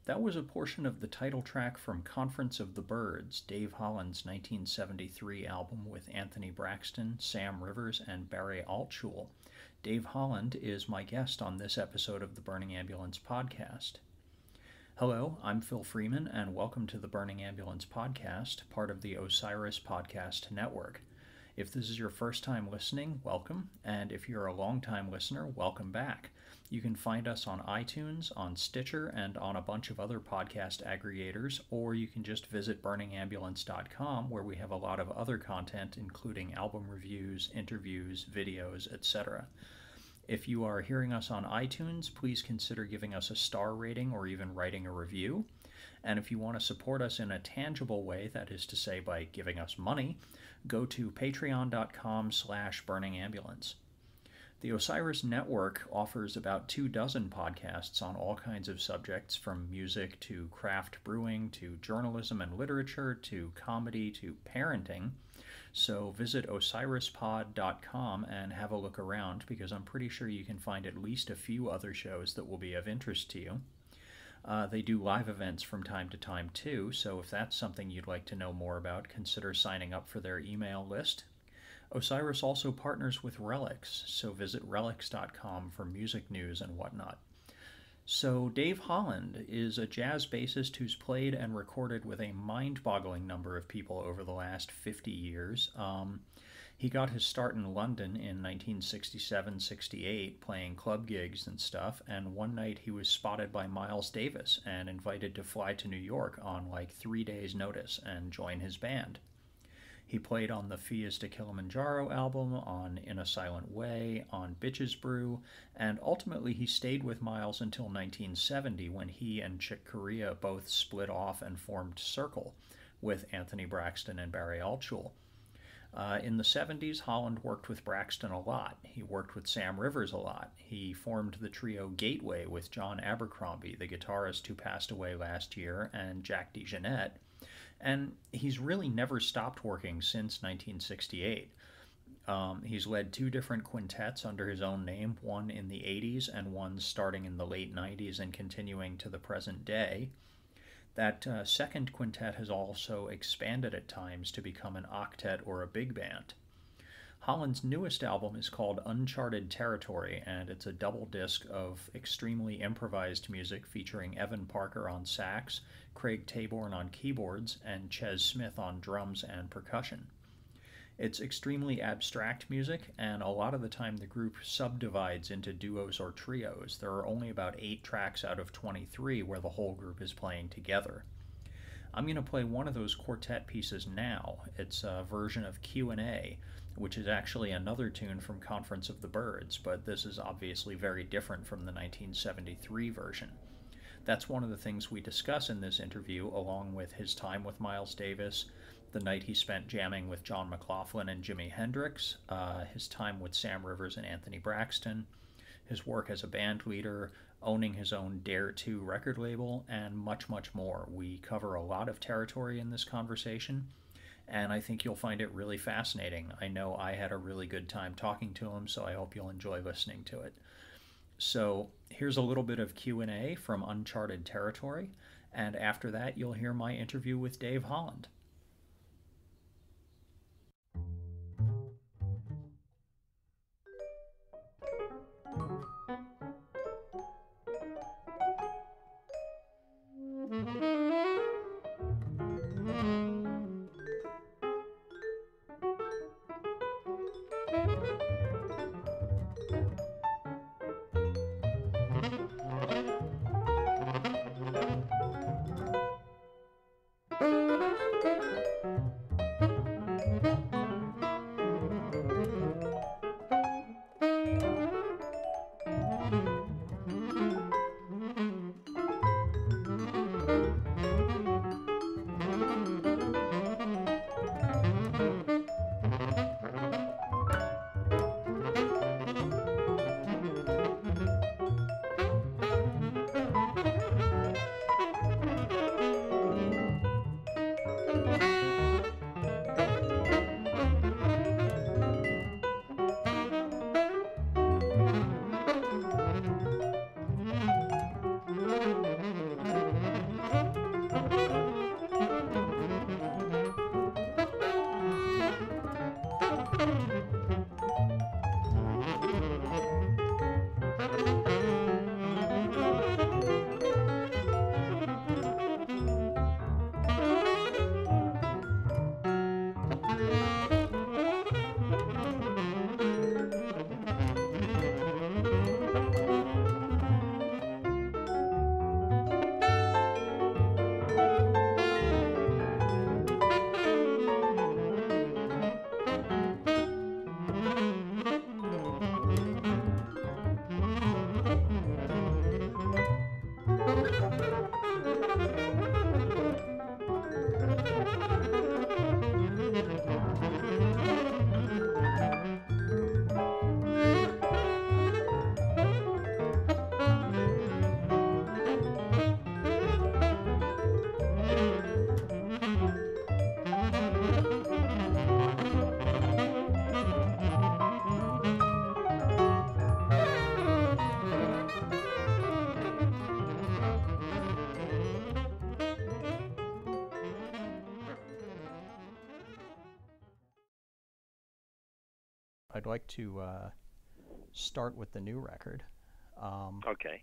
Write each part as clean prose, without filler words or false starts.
That was a portion of the title track from Conference of the Birds, Dave Holland's 1973 album with Anthony Braxton, Sam Rivers, and Barry Altschul. Dave Holland is my guest on this episode of the Burning Ambulance podcast. Hello, I'm Phil Freeman, and welcome to the Burning Ambulance podcast, part of the Osiris Podcast Network. If this is your first time listening, welcome, and if you're a long-time listener, welcome back. You can find us on iTunes, on Stitcher, and on a bunch of other podcast aggregators, or you can just visit burningambulance.com, where we have a lot of other content, including album reviews, interviews, videos, etc. If you are hearing us on iTunes, please consider giving us a star rating or even writing a review. And if you want to support us in a tangible way, that is to say by giving us money, go to patreon.com/burningambulance. The Osiris Network offers about 24 podcasts on all kinds of subjects, from music to craft brewing to journalism and literature to comedy to parenting. So visit osirispod.com and have a look around, because I'm pretty sure you can find at least a few other shows that will be of interest to you. They do live events from time to time too, so if that's something you'd like to know more about, consider signing up for their email list. Osiris also partners with Relics, so visit relics.com for music news and whatnot. So Dave Holland is a jazz bassist who's played and recorded with a mind-boggling number of people over the last 50 years. He got his start in London in 1967-68 playing club gigs and stuff, and one night he was spotted by Miles Davis and invited to fly to New York on like 3 days' notice and join his band. He played on the Fias to Kilimanjaro album, on In a Silent Way, on Bitches Brew, and ultimately he stayed with Miles until 1970, when he and Chick Corea both split off and formed Circle with Anthony Braxton and Barry Altschul. In the 70s, Holland worked with Braxton a lot. He worked with Sam Rivers a lot. He formed the trio Gateway with John Abercrombie, the guitarist who passed away last year, and Jack DeJohnette. And he's really never stopped working since 1968. He's led 2 different quintets under his own name, one in the 80s and one starting in the late 90s and continuing to the present day. That second quintet has also expanded at times to become an octet or a big band. Holland's newest album is called Uncharted Territory, and it's a double disc of extremely improvised music featuring Evan Parker on sax, Craig Taborn on keyboards, and Ches Smith on drums and percussion. It's extremely abstract music, and a lot of the time the group subdivides into duos or trios. There are only about 8 tracks out of 23 where the whole group is playing together. I'm going to play one of those quartet pieces now. It's a version of Q&A, which is actually another tune from Conference of the Birds, but this is obviously very different from the 1973 version. That's one of the things we discuss in this interview, along with his time with Miles Davis, the night he spent jamming with John McLaughlin and Jimi Hendrix, his time with Sam Rivers and Anthony Braxton, his work as a band leader, owning his own Dare 2 record label, and much, much more. We cover a lot of territory in this conversation, and I think you'll find it really fascinating. I know I had a really good time talking to him, so I hope you'll enjoy listening to it. So here's a little bit of Q&A from Uncharted Territory, and after that you'll hear my interview with Dave Holland. I'd like to start with the new record. Okay.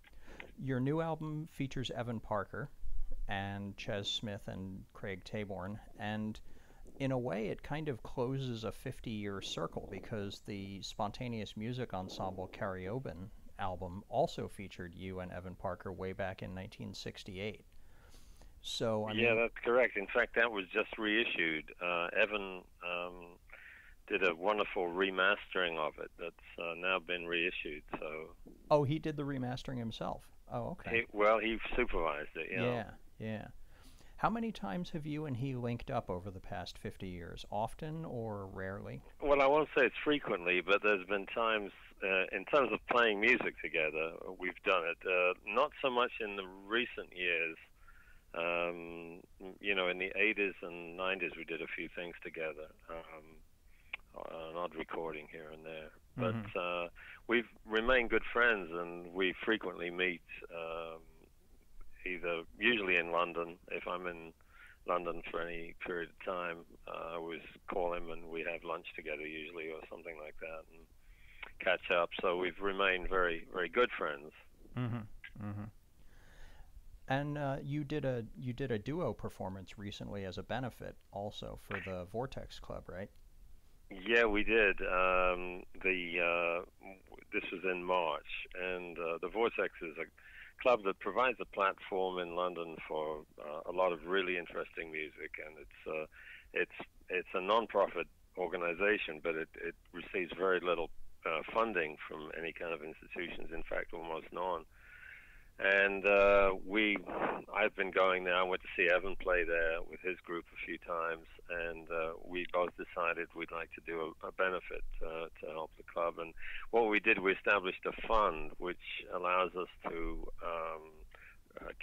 Your new album features Evan Parker and Ches Smith and Craig Taborn, and in a way it kind of closes a 50-year circle because the Spontaneous Music Ensemble Karaoban album also featured you and Evan Parker way back in 1968. So, I Yeah, mean, that's correct. In fact, that was just reissued. Evan did a wonderful remastering of it that's now been reissued. So, oh, he did the remastering himself. Oh, okay. he supervised it. Yeah, yeah. How many times have you and he linked up over the past 50 years? Often or rarely? Well, I won't say it's frequently, but there's been times, in terms of playing music together, we've done it. Not so much in the recent years. In the 80s and 90s, we did a few things together, an odd recording here and there. But we've remained good friends, and we frequently meet, usually in London. If I'm in London for any period of time, I always call him, and we have lunch together usually, or something like that, and catch up. So we've remained very, very good friends. Mm-hmm. Mm-hmm. And you did a duo performance recently as a benefit, also for the Vortex Club, right? Yeah, we did. This was in March, and the Vortex is a club that provides a platform in London for a lot of really interesting music, and it's a non-profit organization, but it receives very little funding from any kind of institutions. In fact, almost none. And I've been going there. I went to see Evan play there with his group a few times, and we both decided we'd like to do a benefit to help the club. And what we did, we established a fund which allows us to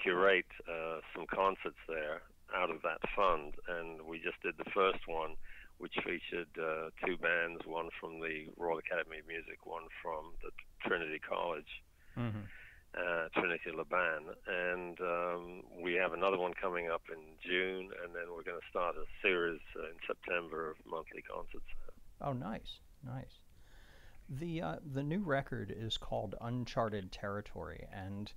curate some concerts there out of that fund. And we just did the first one, which featured two bands, one from the Royal Academy of Music, one from the Trinity College. Mm-hmm. Trinity Laban, and we have another one coming up in June, and then we're going to start a series in September of monthly concerts. Oh, nice, nice. The new record is called Uncharted Territory, and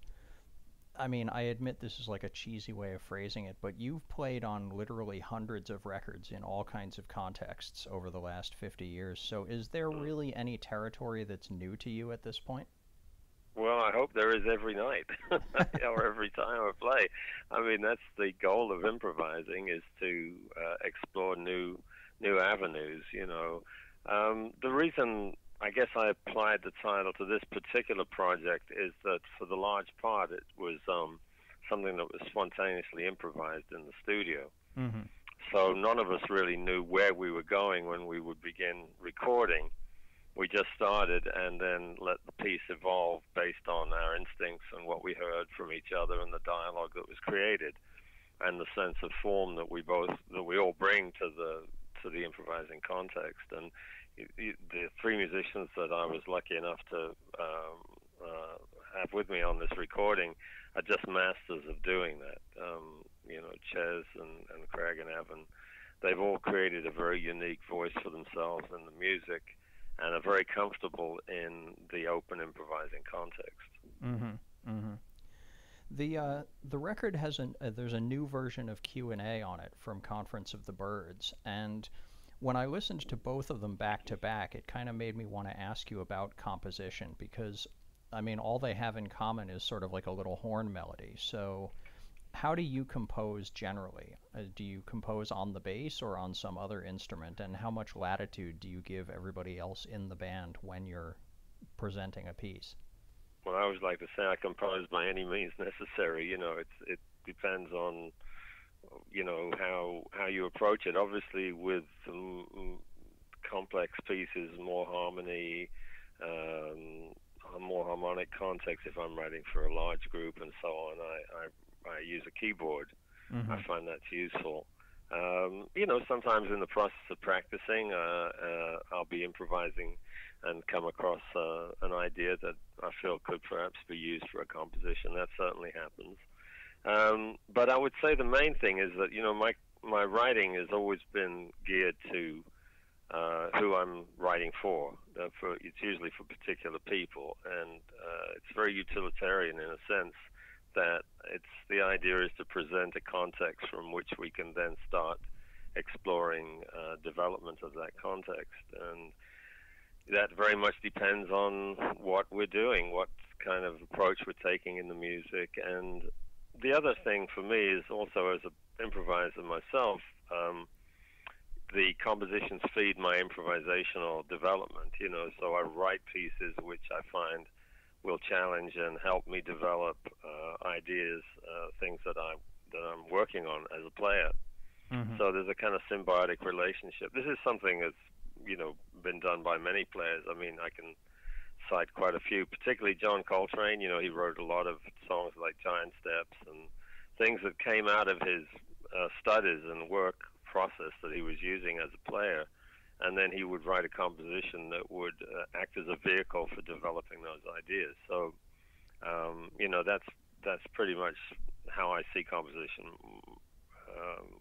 I mean, I admit this is like a cheesy way of phrasing it, but you've played on literally hundreds of records in all kinds of contexts over the last 50 years. So is there really any territory that's new to you at this point? Well, I hope there is every night or every time I play. I mean, that's the goal of improvising, is to explore new avenues. The reason I guess I applied the title to this particular project is that for the large part it was something that was spontaneously improvised in the studio. Mm-hmm. So none of us really knew where we were going when we would begin recording. We just started and then let the piece evolve based on our instincts and what we heard from each other and the dialogue that was created and the sense of form that we all bring to the improvising context. And the three musicians that I was lucky enough to have with me on this recording are just masters of doing that. Ches and Craig and Evan, they've all created a very unique voice for themselves in the music, and are very comfortable in the open improvising context. Mm-hmm. Mm-hmm. The record has there's a new version of Q&A on it from Conference of the Birds, and when I listened to both of them back to back, it kind of made me want to ask you about composition, because I mean, all they have in common is sort of like a little horn melody. So how do you compose generally? Do you compose on the bass or on some other instrument? And how much latitude do you give everybody else in the band when you're presenting a piece? Well, I always like to say I compose by any means necessary. It depends on, how you approach it. Obviously, with complex pieces, more harmony, a more harmonic context. If I'm writing for a large group and so on, I use a keyboard. Mm-hmm. I find that's useful. Sometimes in the process of practicing, I'll be improvising and come across an idea that I feel could perhaps be used for a composition. That certainly happens. But I would say the main thing is that, my writing has always been geared to who I'm writing for. It's usually for particular people, and it's very utilitarian in a sense that the idea is to present a context from which we can then start exploring development of that context. And that very much depends on what we're doing, what kind of approach we're taking in the music. And the other thing for me is also, as an improviser myself, the compositions feed my improvisational development, so I write pieces which I find will challenge and help me develop ideas, things that I'm working on as a player. Mm-hmm. So there's a kind of symbiotic relationship. This is something that's been done by many players. I mean, I can cite quite a few, particularly John Coltrane. He wrote a lot of songs like Giant Steps and things that came out of his studies and work process that he was using as a player, and then he would write a composition that would act as a vehicle for developing those ideas. So, that's pretty much how I see composition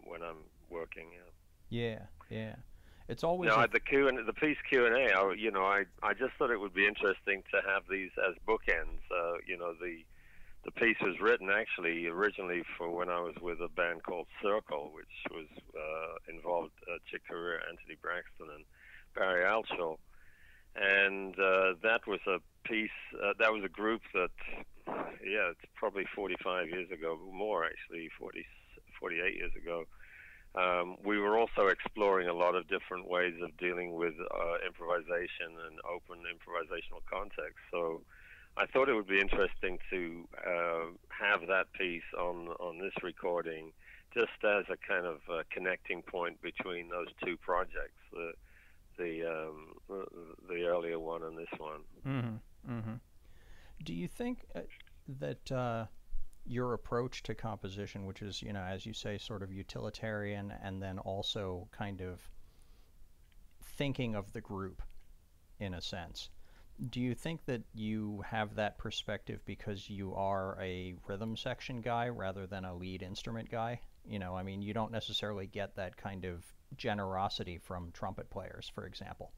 when I'm working. Yeah. It's always the piece Q&A. I just thought it would be interesting to have these as bookends. The piece was written actually originally for when I was with a band called Circle, which was involved Chick Corea, Anthony Braxton, and Barry Altschul. And that was a piece, that was a group that, it's probably 45 years ago, more actually, 48 years ago. We were also exploring a lot of different ways of dealing with improvisation and open improvisational context. So I thought it would be interesting to have that piece on this recording, just as a kind of connecting point between those two projects, the earlier one and this one. Mm-hmm. Mm-hmm. Do you think that your approach to composition, which is, as you say, sort of utilitarian, and then also kind of thinking of the group in a sense, do you think that you have that perspective because you are a rhythm section guy rather than a lead instrument guy? I mean, you don't necessarily get that kind of generosity from trumpet players, for example.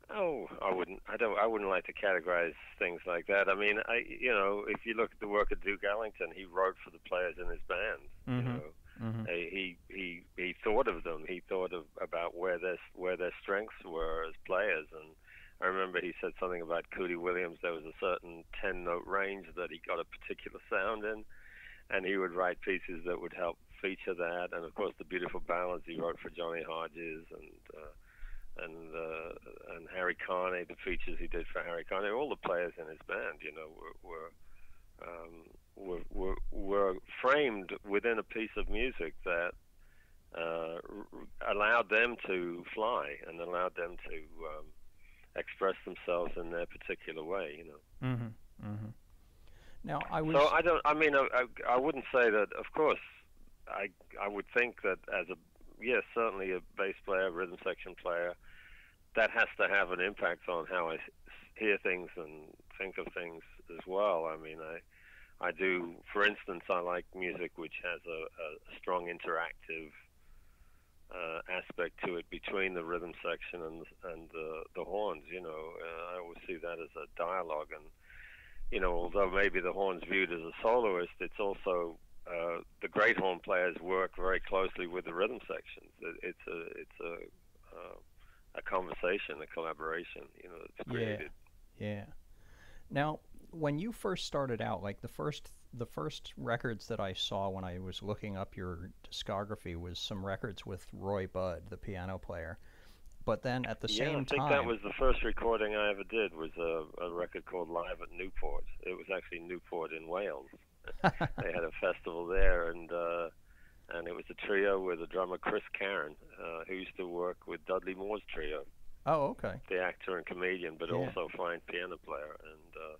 Oh, I wouldn't like to categorize things like that. I mean, if you look at the work of Duke Ellington, he wrote for the players in his band. Mm-hmm. Mm-hmm. He thought of them. He thought about where their strengths were as players. And I remember he said something about Cootie Williams. There was a certain 10-note range that he got a particular sound in, and he would write pieces that would help feature that. And of course, the beautiful ballads he wrote for Johnny Hodges and Harry Carney, the features he did for Harry Carney. All the players in his band, were framed within a piece of music that allowed them to fly and allowed them to express themselves in their particular way. Mm-hmm. Mm-hmm. Now, I wouldn't say that. Of course, I would think that certainly a bass player, rhythm section player, that has to have an impact on how I hear things and think of things as well. I mean, I do, for instance, I like music which has a strong interactive aspect to it between the rhythm section and the horns. I always see that as a dialogue, and although maybe the horn's viewed as a soloist, it's also the great horn players work very closely with the rhythm sections. It's a conversation, a collaboration, that's created. Yeah. Now, when you first started out, like the first records that I saw when I was looking up your discography was some records with Roy Budd, the piano player. But then at the same time, I think that was the first recording I ever did, was a record called Live at Newport. It was actually Newport in Wales. They had a festival there, and it was a trio with a drummer, Chris Caron, who used to work with Dudley Moore's trio. Oh, okay. The actor and comedian, but also fine piano player. And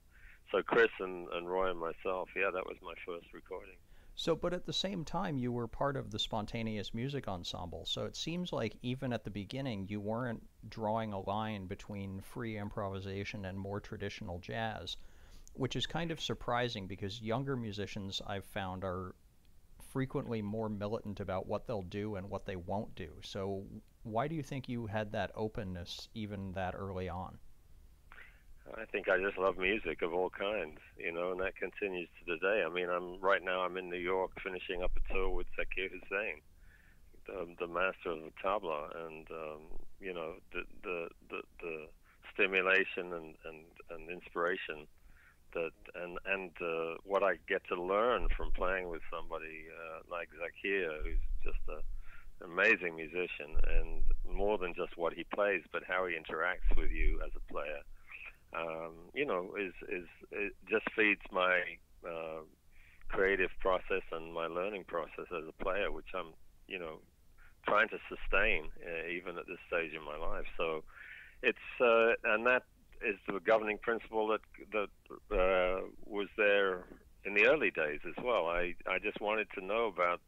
so Chris and Roy and myself, that was my first recording. So, but at the same time, you were part of the Spontaneous Music Ensemble. So it seems like even at the beginning, you weren't drawing a line between free improvisation and more traditional jazz, which is kind of surprising because younger musicians I've found are frequently more militant about what they'll do and what they won't do. So why do you think you had that openness even that early on? I think I just love music of all kinds, and that continues to today. I mean, right now I'm in New York finishing up a tour with Zakir Hussain, the master of the tabla, and the stimulation and inspiration that and what I get to learn from playing with somebody like Zakir, who's just an amazing musician, and more than just what he plays, but how he interacts with you as a player. It just feeds my creative process and my learning process as a player, which I'm, trying to sustain even at this stage in my life. So it's and that is the governing principle that was there in the early days as well. I just wanted to know about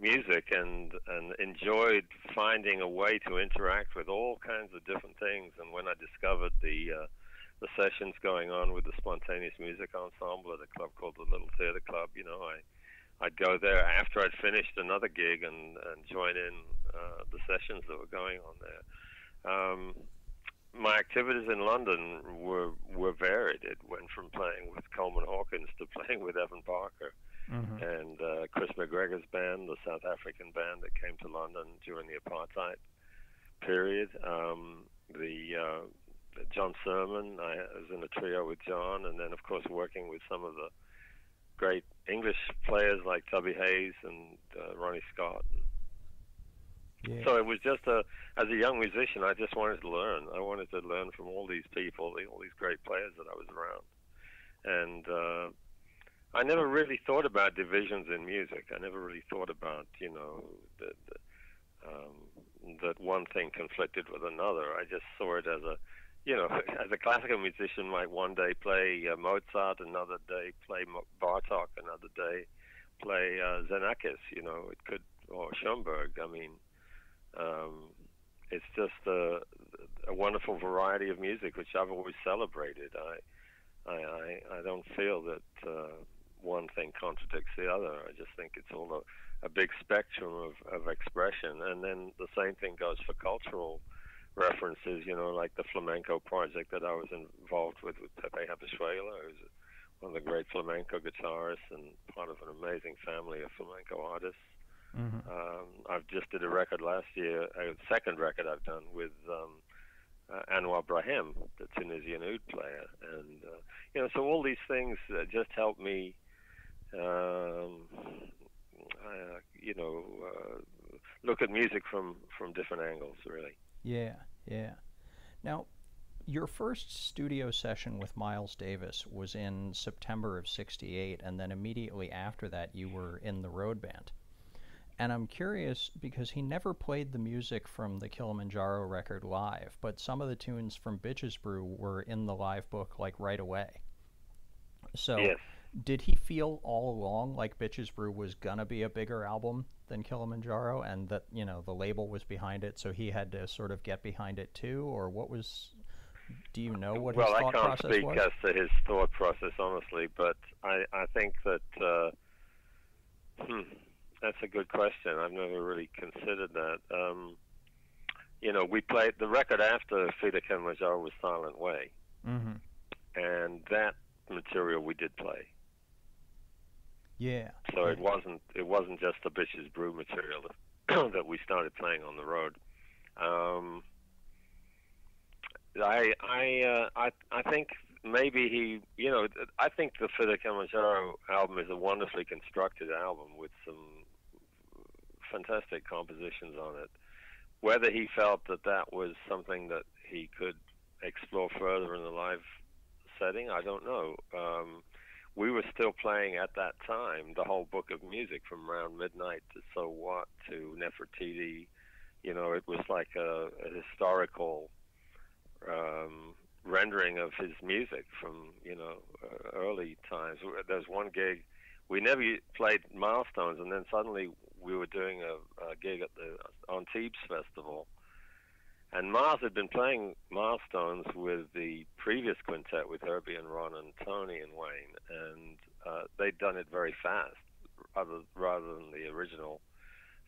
music and enjoyed finding a way to interact with all kinds of different things. And when I discovered the sessions going on with the Spontaneous Music Ensemble at a club called the Little Theater Club, I'd go there after I'd finished another gig and join in the sessions that were going on there. My activities in London were varied. It went from playing with Coleman Hawkins to playing with Evan Parker and Chris McGregor's band, the South African band that came to London during the apartheid period. John Sermon, I was in a trio with John, and then of course working with some of the great English players like Tubby Hayes and Ronnie Scott. Yeah. So it was just as a young musician, I just wanted to learn. I wanted to learn from all these people, all these great players that I was around. And I never really thought about divisions in music. I never really thought about, that one thing conflicted with another. I just saw it as as a classical musician might one day play Mozart, another day play Bartok, another day play Xenakis, it could, or Schoenberg. I mean, it's just a wonderful variety of music, which I've always celebrated. I don't feel that one thing contradicts the other. I just think it's all a big spectrum of expression. And then the same thing goes for cultural references, like the flamenco project that I was involved with Pepe Habashuela, who's one of the great flamenco guitarists and part of an amazing family of flamenco artists. I've just did a record last year, a second record I've done with Anwar Brahim, the Tunisian oud player, and so all these things just help me, look at music from different angles, really. Yeah, yeah. Now, your first studio session with Miles Davis was in September of '68, and then immediately after that you were in the road band. And I'm curious because he never played the music from the Kilimanjaro record live, but some of the tunes from Bitches Brew were in the live book like right away. So yes. Did he feel all along like Bitches Brew was gonna be a bigger album than Kilimanjaro, and that the label was behind it, so he had to sort of get behind it too, or what was? Do you know what his thought process was? Well, I can't speak as to his thought process honestly, but I think that that's a good question. I've never really considered that. We played the record after Fida Kilimanjaro was Silent Way, and that material we did play. Yeah. So it wasn't just the Bitches Brew material that we started playing on the road. I think maybe he, I think the Fida Kilimanjaro album is a wonderfully constructed album with some fantastic compositions on it. Whether he felt that was something that he could explore further in the live setting, I don't know. We were still playing at that time the whole book of music from Around Midnight to So What to Nefertiti. It was like a historical rendering of his music from early times. There's one gig we never played Milestones, and then suddenly we were doing a gig at the Antibes Festival, and Miles had been playing Milestones with the previous quintet with Herbie and Ron and Tony and Wayne, and they'd done it very fast rather than the original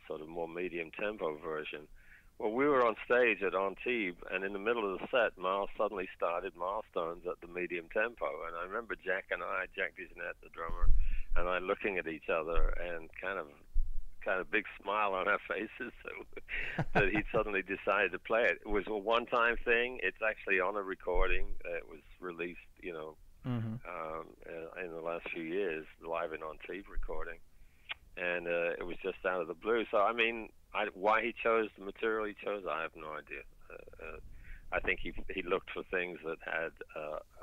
sort of more medium tempo version. Well, we were on stage at Antibes, and in the middle of the set, Miles suddenly started Milestones at the medium tempo. And I remember Jack DeJohnette, the drummer, and I looking at each other and kind of big smile on our faces that he suddenly decided to play it. It was a one-time thing. It's actually on a recording. It was released, in the last few years, live in Antibes recording. And it was just out of the blue. So, I mean, why he chose the material he chose, I have no idea. I think he looked for things that had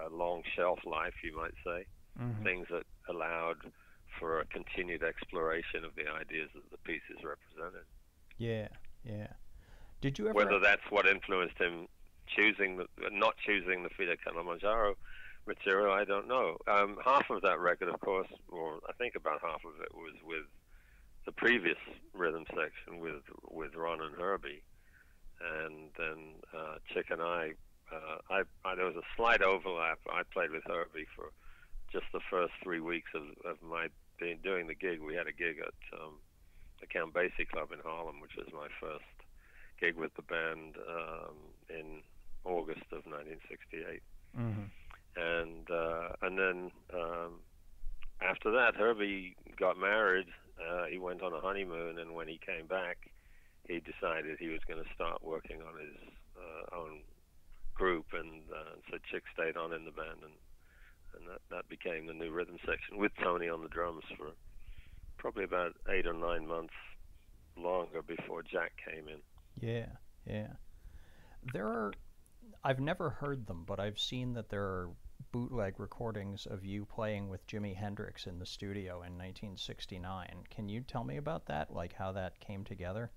a long shelf life, you might say, things that allowed for a continued exploration of the ideas that the pieces represented. Yeah, yeah. Did you ever... Whether that's what influenced him not choosing the Fida Kilimanjaro material, I don't know. Half of that record, of course, or I think about half of it, was with the previous rhythm section with Ron and Herbie, and then Chick and I there was a slight overlap. I played with Herbie for just the first 3 weeks of my doing the gig. We had a gig at the Count Basie Club in Harlem, which was my first gig with the band in August of 1968. And then after that, Herbie got married. He went on a honeymoon, and when he came back, he decided he was going to start working on his own group, and so Chick stayed on in the band, and that became the new rhythm section with Tony on the drums for probably about 8 or 9 months longer before Jack came in. Yeah, yeah. I've never heard them, but I've seen that there are bootleg recordings of you playing with Jimi Hendrix in the studio in 1969. Can you tell me about that, like how that came together?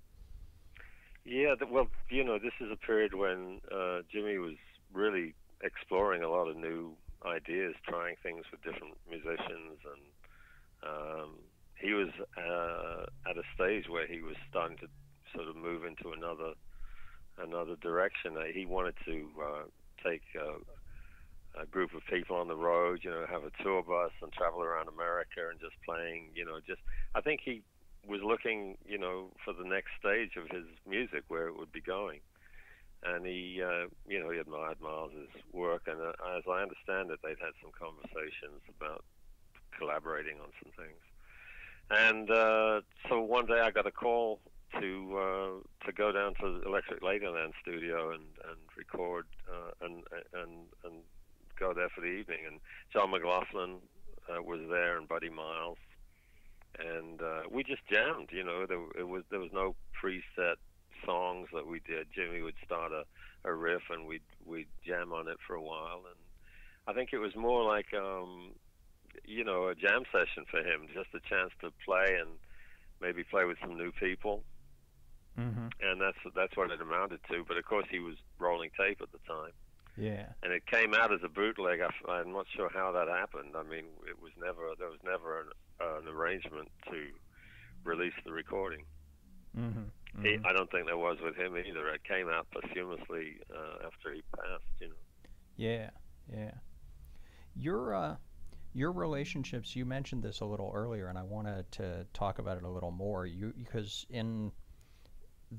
Yeah, well, this is a period when Jimmy was really exploring a lot of new ideas, trying things with different musicians, and he was at a stage where he was starting to sort of move into another direction. He wanted to take a group of people on the road, have a tour bus and travel around America and just playing, I think he was looking, for the next stage of his music, where it would be going. And he admired Miles's work, and as I understand it, they'd had some conversations about collaborating on some things. And so one day I got a call to go down to the Electric Ladyland studio and record and go there for the evening. And John McLaughlin was there, and Buddy Miles, and we just jammed. There was no preset songs that we did. Jimmy would start a riff, and we'd jam on it for a while. And I think it was more like a jam session for him, just a chance to play and maybe play with some new people. And that's what it amounted to. But of course, he was rolling tape at the time. Yeah. And it came out as a bootleg. I'm not sure how that happened. I mean, there was never an arrangement to release the recording. I don't think there was with him either. It came out posthumously after he passed. Yeah, yeah. Your relationships, you mentioned this a little earlier, and I wanted to talk about it a little more. Because in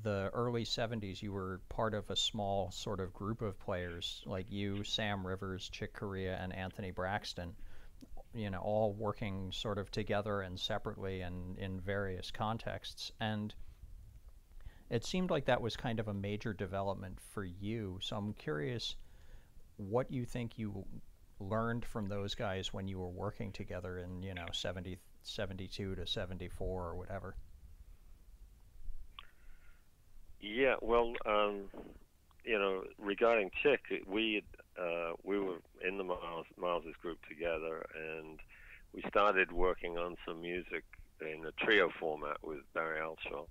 the early 70s, you were part of a small sort of group of players, like you, Sam Rivers, Chick Corea, and Anthony Braxton, all working sort of together and separately and in various contexts. And it seemed like that was kind of a major development for you. So I'm curious what you think you learned from those guys when you were working together in, 72 to 74 or whatever. Yeah, well, regarding Chick, we were in the Miles's group together, and we started working on some music in a trio format with Barry Altshaw.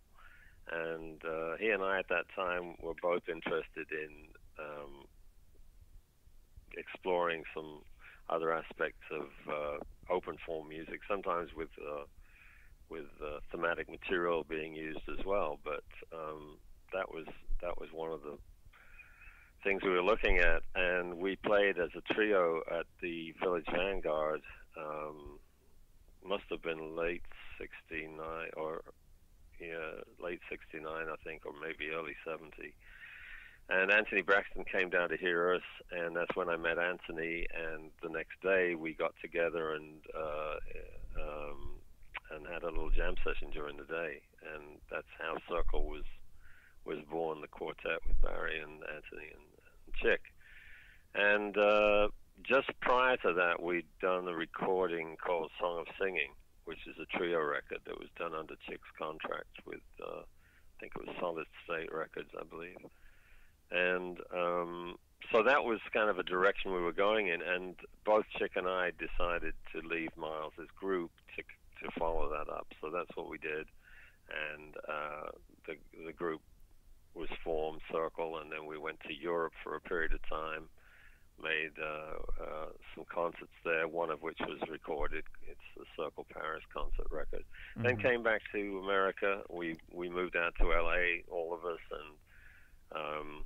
And he and I at that time were both interested in exploring some other aspects of open form music, sometimes with thematic material being used as well. But that was one of the things we were looking at, and we played as a trio at the Village Vanguard must have been late '69 or yeah, late '69, I think, or maybe early '70. And Anthony Braxton came down to hear us, and that's when I met Anthony. And the next day we got together and had a little jam session during the day, and that's how Circle was born, the quartet with Barry and Anthony and Chick. And just prior to that, we'd done a recording called Song of Singing, which is a trio record that was done under Chick's contract with, I think it was Solid State Records, I believe. And so that was kind of a direction we were going in, and both Chick and I decided to leave Miles's group to follow that up. So that's what we did, and the group was formed, Circle, and then we went to Europe for a period of time, made some concerts there, one of which was recorded. It's the Circle Paris concert record. Mm-hmm. Then came back to America. We moved out to LA, all of us, and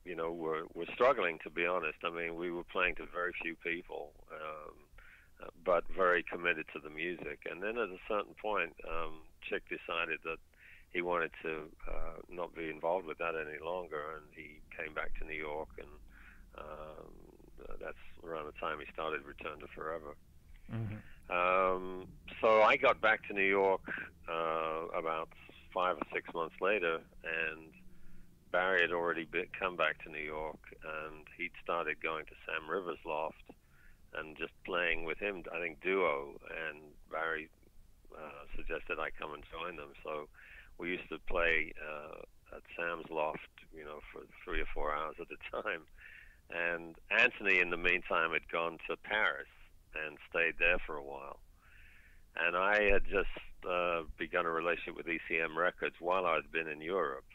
you know, we're struggling, to be honest. I mean, we were playing to very few people, but very committed to the music. And then at a certain point, Chick decided that he wanted to not be involved with that any longer, and he came back to New York, and that's around the time he started Return to Forever. Mm-hmm. So I got back to New York about 5 or 6 months later, and Barry had already come back to New York, and he'd started going to Sam Rivers' loft and just playing with him, I think duo, and Barry suggested I come and join them. So we used to play at Sam's loft, you know, for 3 or 4 hours at a time. And Anthony, in the meantime, had gone to Paris and stayed there for a while. And I had just begun a relationship with ECM Records while I'd been in Europe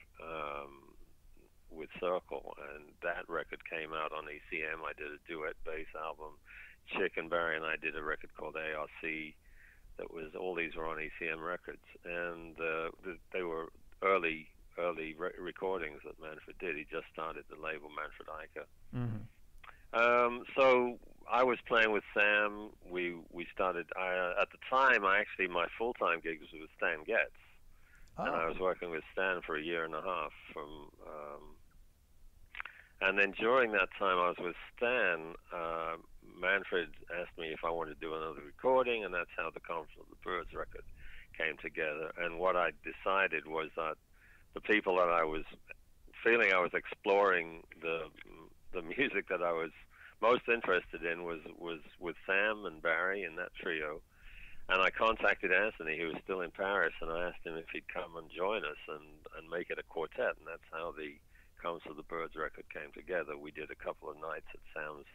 with Circle, and that record came out on ECM. I did a duet bass album. Chick and Barry and I did a record called ARC. That was, all these were on ECM Records, and they were early recordings that Manfred did. He just started the label Manfred Eicher. Mm-hmm. So I was playing with Sam. We started. At the time, my full-time gig was with Stan Getz, and I was working with Stan for a year and a half. And then during that time I was with Stan, Manfred asked me if I wanted to do another recording, and that's how the Conference of the Birds record came together. And what I decided was that the people that I was feeling I was exploring the music that I was most interested in was with Sam and Barry and that trio. And I contacted Anthony, who was still in Paris, and I asked him if he'd come and join us and make it a quartet. And that's how the Comes of the Birds record came together. We did a couple of nights at Sam's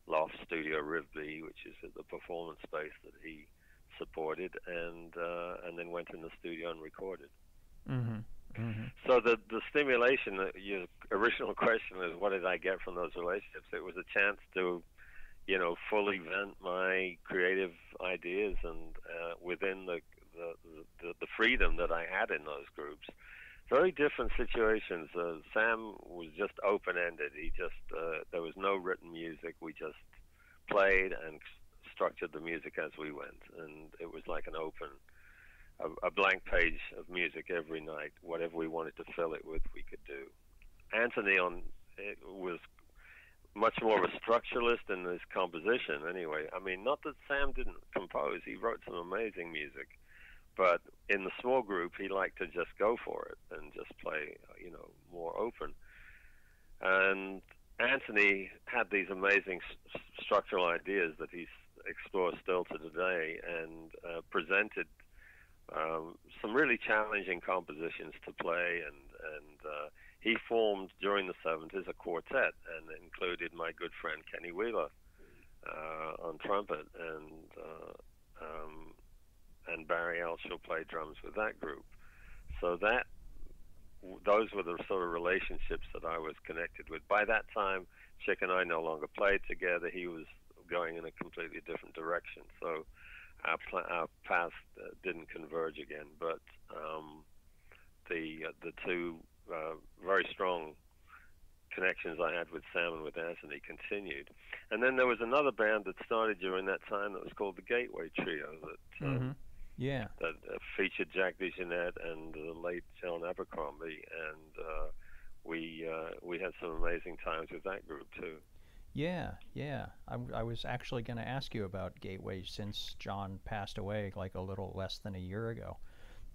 loft studio, Rivby, which is at the performance space that he supported, and then went in the studio and recorded. Mm-hmm. Mm-hmm. So the stimulation, your original question is, what did I get from those relationships? It was a chance to, you know, fully vent my creative ideas, and within the freedom that I had in those groups. Very different situations. Sam was just open-ended. He just there was no written music. We just played and structured the music as we went, and it was like an open, a blank page of music every night. Whatever we wanted to fill it with, we could do. Anthony was much more of a structuralist in his composition. Anyway, I mean, not that Sam didn't compose. He wrote some amazing music. But in the small group, he liked to just go for it and just play, you know, more open. And Anthony had these amazing structural ideas that he explores still to today, and presented some really challenging compositions to play. And he formed during the 70s a quartet, and included my good friend Kenny Wheeler on trumpet, and Barry Elshaw played drums with that group. So those were the sort of relationships that I was connected with. By that time, Chick and I no longer played together. He was going in a completely different direction. So our paths didn't converge again. But the two very strong connections I had with Sam and with Anthony continued. And then there was another band that started during that time that was called the Gateway Trio Yeah. that featured Jack DeJohnette and the late John Abercrombie, and we had some amazing times with that group too. Yeah, yeah. I was actually going to ask you about Gateway since John passed away like a little less than a year ago.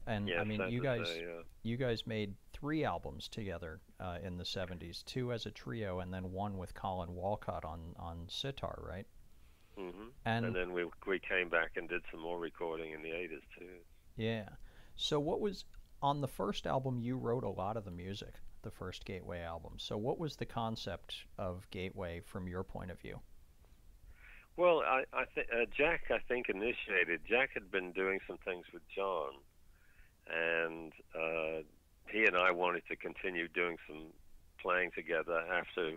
And Yes, I mean, sad to say, you guys made 3 albums together in the 70s, 2 as a trio and then 1 with Colin Walcott on sitar, right? And then we came back and did some more recording in the 80s too. Yeah. So what was on the first album? You wrote a lot of the music, the first Gateway album. So what was the concept of Gateway from your point of view? Well, I think Jack, I think, initiated. Jack had been doing some things with John, and he and I wanted to continue doing some playing together after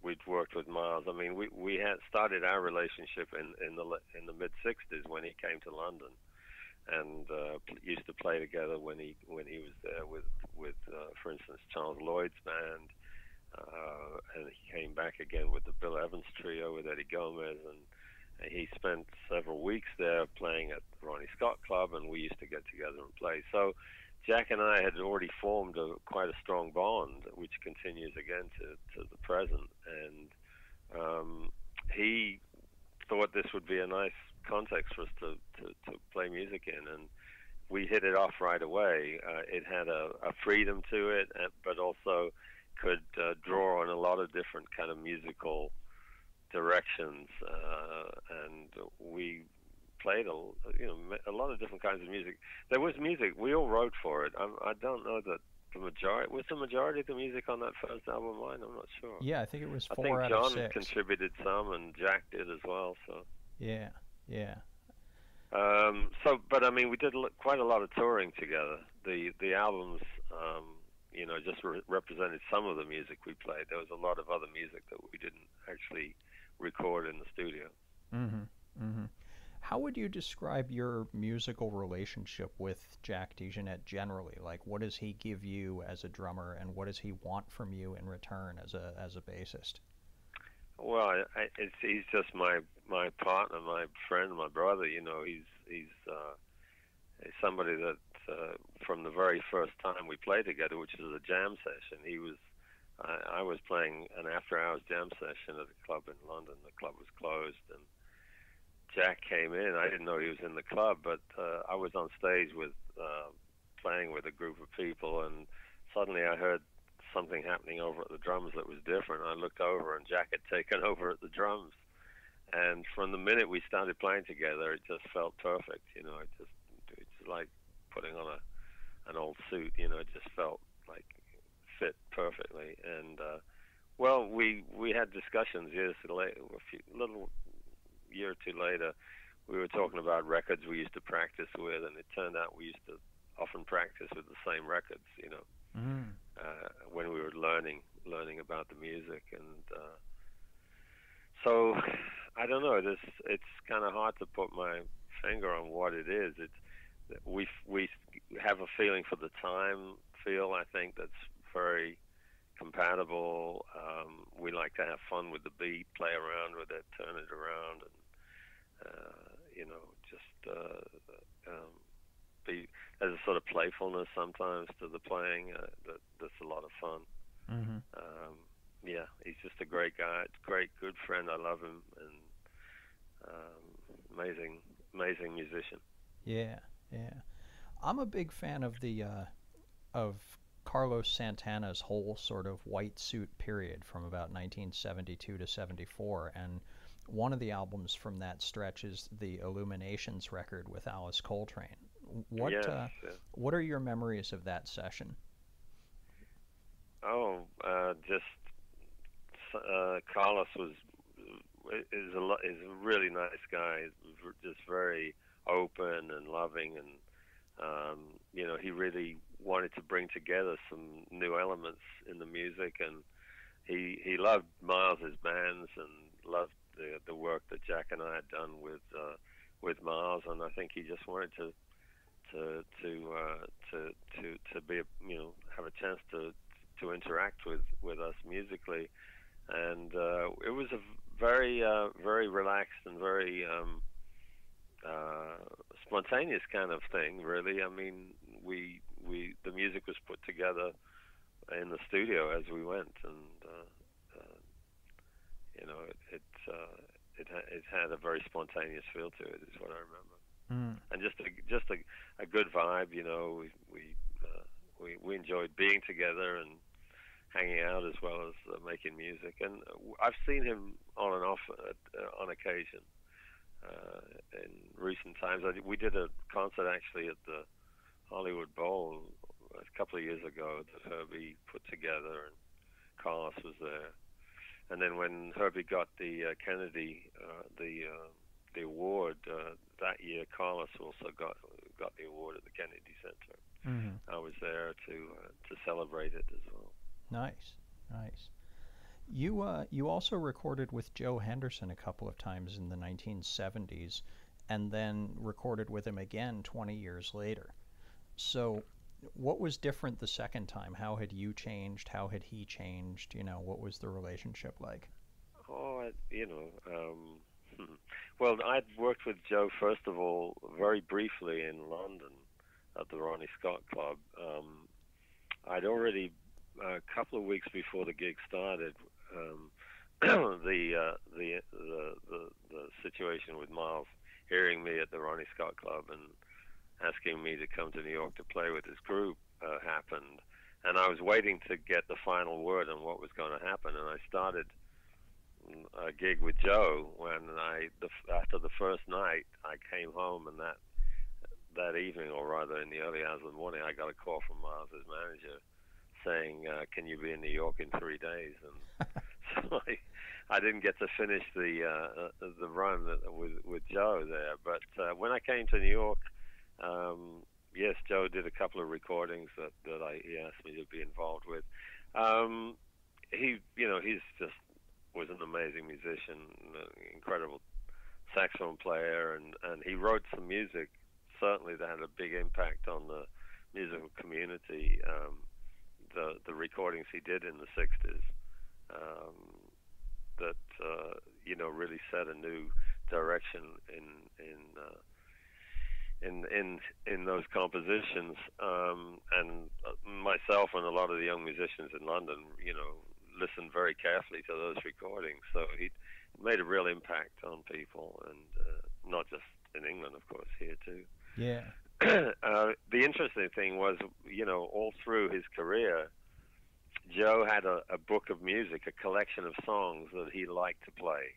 we'd worked with Miles. I mean, we had started our relationship in the mid '60s when he came to London, and used to play together when he was there with for instance, Charles Lloyd's band, and he came back again with the Bill Evans Trio with Eddie Gomez, and he spent several weeks there playing at the Ronnie Scott Club, and we used to get together and play. So Jack and I had already formed quite a strong bond, which continues again to the present. And he thought this would be a nice context for us to play music in, and we hit it off right away. It had a freedom to it, but also could draw on a lot of different kind of musical directions, and we played a lot of different kinds of music. There was music we all wrote for it. I don't know that the majority of the music on that first album mine. I'm not sure. Yeah, I think it was 4 I think out John of 6. contributed some, and Jack did as well. So yeah. But I mean, we did quite a lot of touring together. The albums, just represented some of the music we played. There was a lot of other music that we didn't actually record in the studio. How would you describe your musical relationship with Jack DeJohnette generally? Like, what does he give you as a drummer, and what does he want from you in return as a bassist? Well, he's just my partner, my friend, my brother. He's somebody that from the very first time we played together, which was a jam session, I was playing an after-hours jam session at a club in London. The club was closed, and Jack came in. I didn't know he was in the club, but I was on stage playing with a group of people, and suddenly I heard something happening over at the drums that was different. I looked over, and Jack had taken over at the drums. And from the minute we started playing together, it just felt perfect. It's like putting on an old suit. It just felt like fit perfectly. And we had discussions years later, a little year or two later. We were talking about records we used to practice with, and it turned out we used to often practice with the same records. When we were learning about the music, and so I don't know. It's kind of hard to put my finger on what it is. We have a feeling for the time feel. I think that's very compatible. We like to have fun with the beat, play around with it, turn it around, and there's a sort of playfulness sometimes to the playing that's a lot of fun. He's just a great guy, good friend. I love him, and amazing musician. Yeah. I'm a big fan of of Carlos Santana's whole sort of white suit period from about 1972 to 74, and one of the albums from that stretch is the Illuminations record with Alice Coltrane. What are your memories of that session? Carlos is a really nice guy. Just very open and loving, and he really wanted to bring together some new elements in the music, and he loved Miles's bands and loved the work that Jack and I had done with Miles, and I think he just wanted to be have a chance to to interact with us musically, and it was a very relaxed and very spontaneous kind of thing, really. I mean, the music was put together in the studio as we went, and you know, it had a very spontaneous feel to it, is what I remember, and just a good vibe. You know, we enjoyed being together and hanging out as well as making music, and I've seen him on and off on occasion. In recent times, we did a concert actually at the Hollywood Bowl a couple of years ago that Herbie put together, and Carlos was there. And then when Herbie got the Kennedy the award that year, Carlos also got the award at the Kennedy Center. I was there to celebrate it as well. Nice, nice. You also recorded with Joe Henderson a couple of times in the 1970s, and then recorded with him again 20 years later. So what was different the second time? How had you changed? How had he changed? You know, what was the relationship like? Oh, well, I'd worked with Joe, first of all, very briefly in London at the Ronnie Scott Club. I'd already, a couple of weeks before the gig started, the situation with Miles hearing me at the Ronnie Scott Club and asking me to come to New York to play with his group happened, and I was waiting to get the final word on what was going to happen, and I started a gig with Joe when after the first night I came home, and that evening, or rather in the early hours of the morning, I got a call from Miles' manager saying, "Can you be in New York in 3 days?" And so I didn't get to finish the run with Joe there. But when I came to New York, yes, Joe did a couple of recordings that he asked me to be involved with. He's just was an amazing musician, incredible saxophone player, and he wrote some music certainly that had a big impact on the musical community. The recordings he did in the '60s that really set a new direction in those compositions, and myself and a lot of the young musicians in London, listened very carefully to those recordings. So he made a real impact on people, and not just in England, of course, here too. Yeah. The interesting thing was, all through his career, Joe had a book of music, a collection of songs that he liked to play.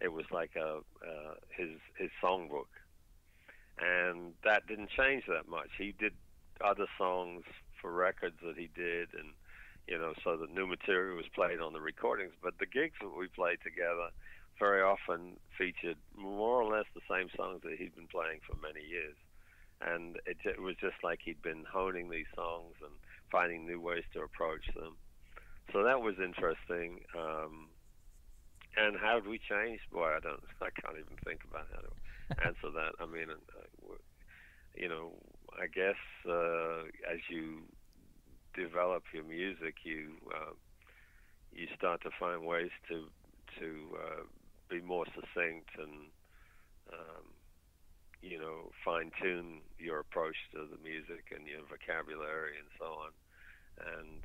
It was like his songbook, and that didn't change that much. He did other songs for records that he did, and so the new material was played on the recordings. But the gigs that we played together very often featured more or less the same songs that he'd been playing for many years. And it was just like he'd been honing these songs and finding new ways to approach them. So that was interesting. And how did we change? Boy, I can't even think about how to answer that. I mean, I guess as you develop your music, you start to find ways to be more succinct and fine-tune your approach to the music and your vocabulary and so on. And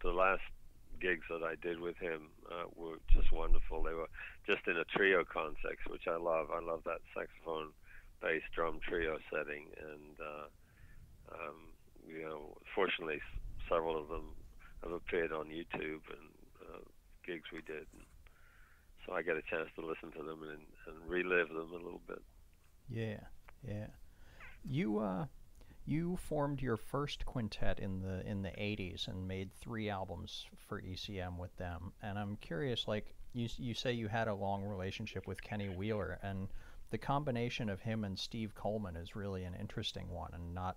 the last gigs that I did with him were just wonderful. They were just in a trio context, which I love. I love that saxophone, bass, drum trio setting. And fortunately, several of them have appeared on YouTube and gigs we did. So I get a chance to listen to them and relive them a little bit. Yeah, yeah. You formed your first quintet in the 80s and made 3 albums for ECM with them. And I'm curious, like you say you had a long relationship with Kenny Wheeler, and the combination of him and Steve Coleman is really an interesting one, and not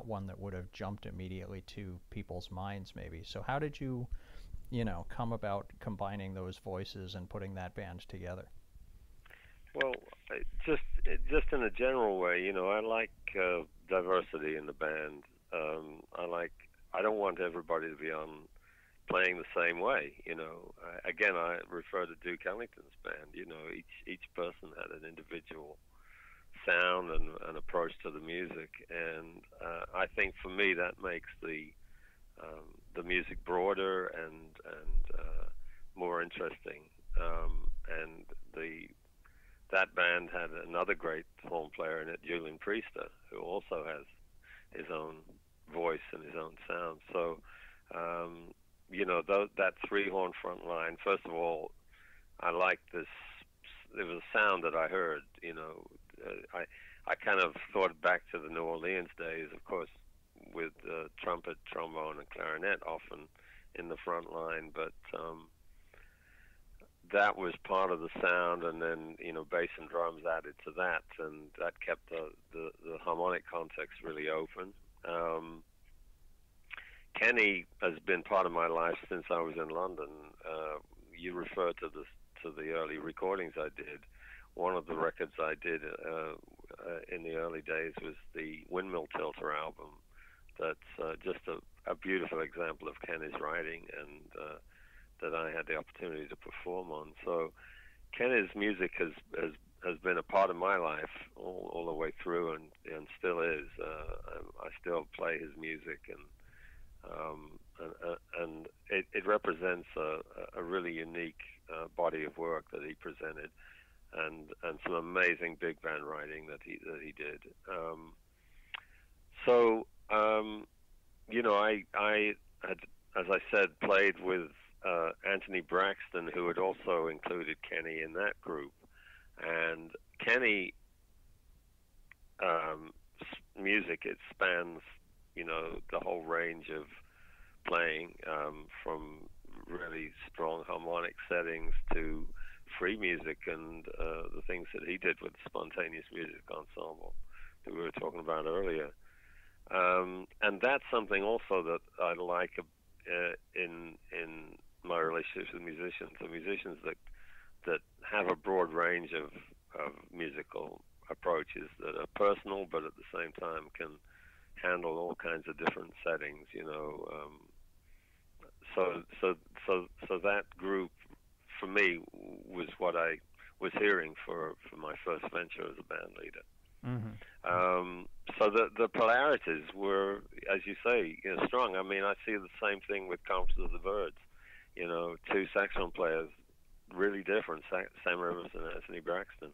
one that would have jumped immediately to people's minds maybe. So how did you come about combining those voices and putting that band together? Well, just in a general way, I like diversity in the band. I like I don't want everybody to be on playing the same way. Again, I refer to Duke Ellington's band. Each person had an individual sound and an approach to the music, and I think for me that makes the music broader and more interesting. And that band had another great horn player in it, Julian Priester, who also has his own voice and his own sound. So, that three-horn front line, first of all, I liked this. There was a sound that I heard, I kind of thought back to the New Orleans days, of course, with trumpet, trombone, and clarinet often in the front line, but that was part of the sound, and then bass and drums added to that, and that kept the harmonic context really open. Kenny has been part of my life since I was in London. You referred to the early recordings I did. One of the records I did in the early days was the Windmill Tilter album. That's just a beautiful example of Kenny's writing, and that I had the opportunity to perform on. So Kenny's music has been a part of my life all the way through, and still is. I still play his music, and it represents a really unique body of work that he presented, and some amazing big band writing that he did. I had, as I said, played with Anthony Braxton, who had also included Kenny in that group. And Kenny music, it spans, the whole range of playing, from really strong harmonic settings to free music and the things that he did with the Spontaneous Music Ensemble that we were talking about earlier. And that's something also that I like in my relationships with musicians. The musicians that have a broad range of musical approaches that are personal, but at the same time can handle all kinds of different settings. So that group for me was what I was hearing for my first venture as a band leader. Mm-hmm. So the polarities were, as you say, strong. I mean, I see the same thing with Conference of the Birds. Two saxophone players, really different. Sam Rivers and Anthony Braxton,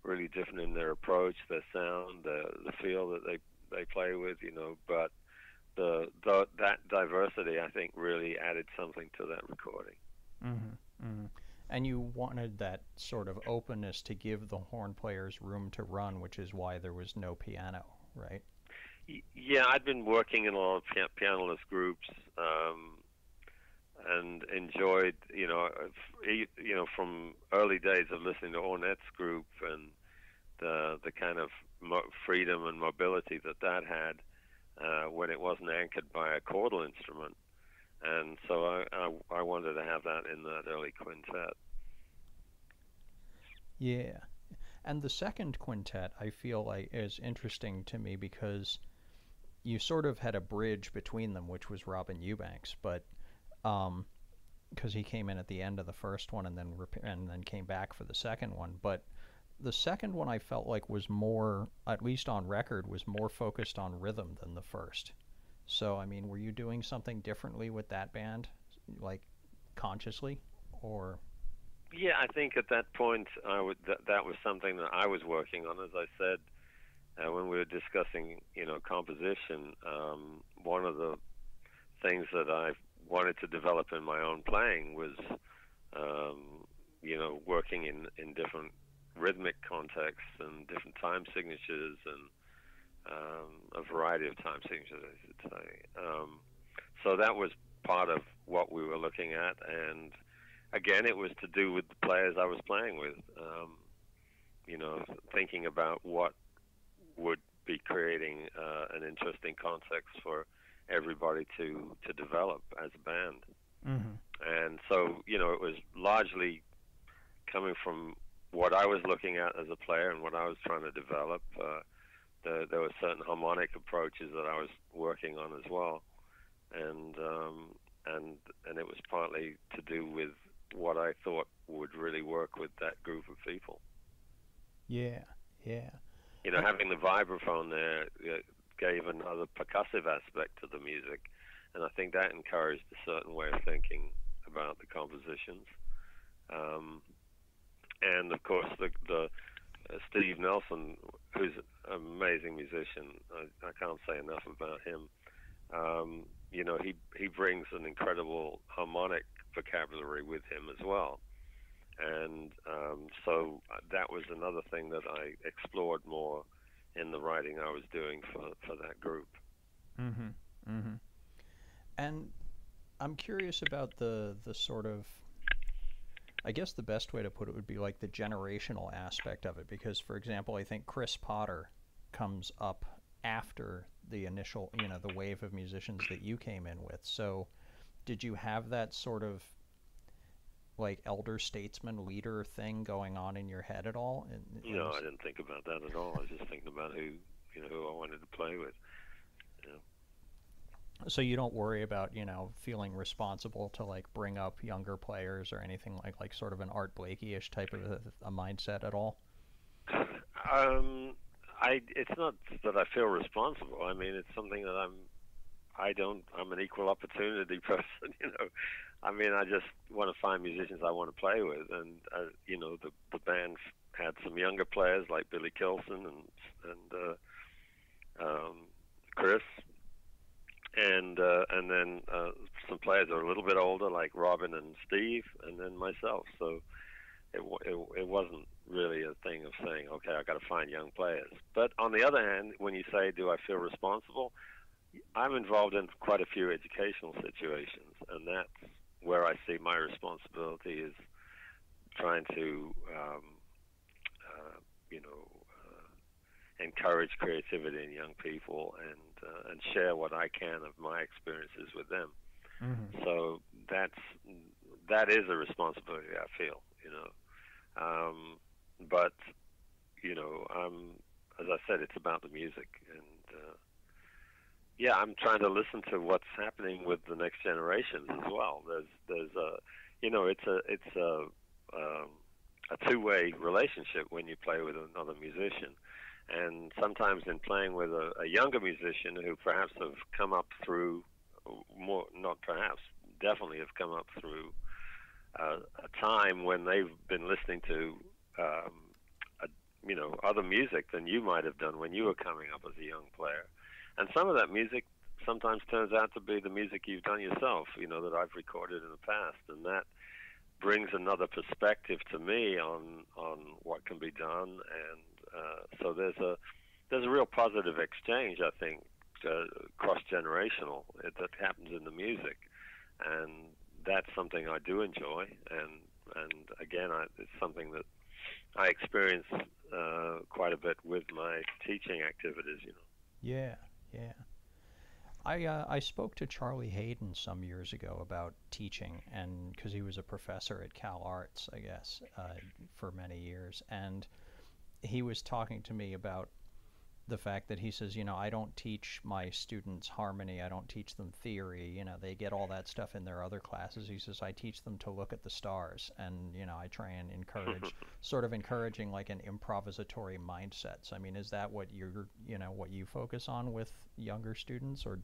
really different in their approach, their sound, the feel that they play with. But that diversity, I think, really added something to that recording. Mm-hmm. Mm-hmm. And you wanted that sort of openness to give the horn players room to run, which is why there was no piano, right? Yeah, I'd been working in a lot of pianoless groups, and enjoyed, from early days of listening to Ornette's group and the kind of freedom and mobility that had when it wasn't anchored by a chordal instrument. And so I wanted to have that in that early quintet. Yeah. And the second quintet, I feel like, is interesting to me because you sort of had a bridge between them, which was Robin Eubanks, but because he came in at the end of the first one and then came back for the second one. But the second one I felt like was more, at least on record, was more focused on rhythm than the first. So, I mean, were you doing something differently with that band, like consciously, or? Yeah, I think at that point that was something that I was working on. As I said, when we were discussing, composition, one of the things that I wanted to develop in my own playing was, working in different rhythmic contexts and different time signatures and a variety of time signatures, I should say. So that was part of what we were looking at, and again, it was to do with the players I was playing with. Thinking about what would be creating an interesting context for everybody to develop as a band. Mm-hmm. And so, it was largely coming from what I was looking at as a player and what I was trying to develop. There were certain harmonic approaches that I was working on as well. and and it was partly to do with what I thought would really work with that group of people. Yeah, yeah. You know, having the vibraphone there gave another percussive aspect to the music, and I think that encouraged a certain way of thinking about the compositions. And of course, the Steve Nelson, who's an amazing musician, I can't say enough about him. You know, he brings an incredible harmonic vocabulary with him as well. And so that was another thing that I explored more in the writing I was doing for that group. Mm-hmm. Mm-hmm. And I'm curious about the sort of, I guess the best way to put it would be like the generational aspect of it, because, for example, I think Chris Potter comes up after the initial, you know, the wave of musicians that you came in with. So did you have that sort of like elder statesman leader thing going on in your head at all? No, I didn't think about that at all. I was just thinking about who I wanted to play with. You know. So you don't worry about, you know, feeling responsible to like bring up younger players or anything like sort of an Art Blakey-ish type of a mindset at all? It's not that I feel responsible. I mean, it's something that I'm an equal opportunity person, you know. I mean, I just want to find musicians I want to play with, and you know, the band had some younger players like Billy Kilson and Chris, and then some players that are a little bit older like Robin and Steve, and then myself. So it wasn't really a thing of saying, okay, I got to find young players. But on the other hand, when you say, do I feel responsible? I'm involved in quite a few educational situations, and that's where I see my responsibility is trying to, encourage creativity in young people and share what I can of my experiences with them. Mm-hmm. So that is a responsibility I feel, you know. But you know, as I said, it's about the music, and yeah, I'm trying to listen to what's happening with the next generations as well. There's a, you know, it's a two-way relationship when you play with another musician, and sometimes in playing with a younger musician who perhaps have come up through more, not perhaps, definitely have come up through a time when they've been listening to you know, other music than you might have done when you were coming up as a young player. And some of that music sometimes turns out to be the music you've done yourself, you know, that I've recorded in the past, and that brings another perspective to me on what can be done. And so there's a real positive exchange, I think, cross-generational that happens in the music, and that's something I do enjoy. And again, it's something that I experience quite a bit with my teaching activities, you know. Yeah, yeah. I spoke to Charlie Hayden some years ago about teaching, and because he was a professor at Cal Arts, I guess, for many years, and he was talking to me about the fact that he says, you know, I don't teach my students harmony, I don't teach them theory, you know, they get all that stuff in their other classes. He says, I teach them to look at the stars, and, you know, I try and encourage, sort of encouraging like an improvisatory mindset. So, I mean, is that what you're, you know, what you focus on with younger students, or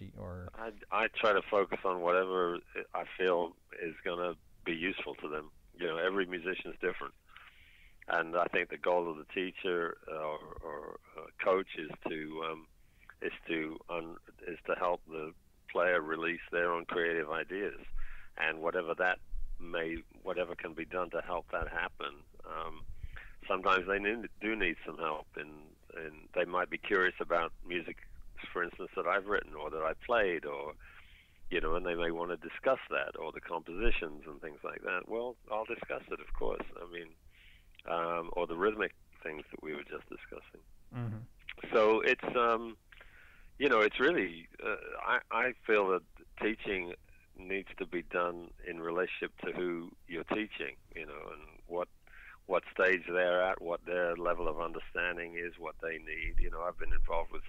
I try to focus on whatever I feel is going to be useful to them. You know, every musician is different. And I think the goal of the teacher or coach is to help the player release their own creative ideas, and whatever can be done to help that happen. Sometimes they do need some help, and they might be curious about music, for instance, that I've written or that I played, or you know, and they may want to discuss that or the compositions and things like that. Well, I'll discuss it, of course. I mean. Or the rhythmic things that we were just discussing. Mm-hmm. So it's, you know, it's really, I feel that teaching needs to be done in relationship to who you're teaching, you know, and what stage they're at, what their level of understanding is, what they need. You know, I've been involved with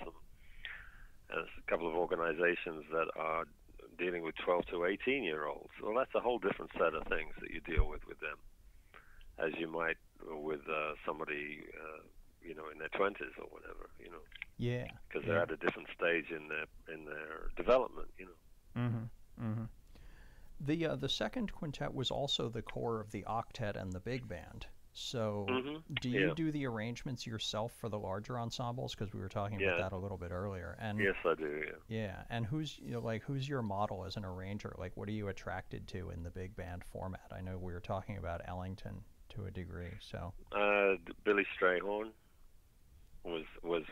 a couple of organizations that are dealing with 12 to 18-year-olds. Well, that's a whole different set of things that you deal with them, as you might with somebody, in their 20s or whatever, Yeah. because they're at a different stage in their development, Mm-hmm. Mm-hmm. The second quintet was also the core of the octet and the big band. So, do you do the arrangements yourself for the larger ensembles? Because we were talking about that a little bit earlier. And yes, I do. Yeah. Yeah, and who's who's your model as an arranger? Like, what are you attracted to in the big band format? I know we were talking about Ellington to a degree. So, Billy Strayhorn was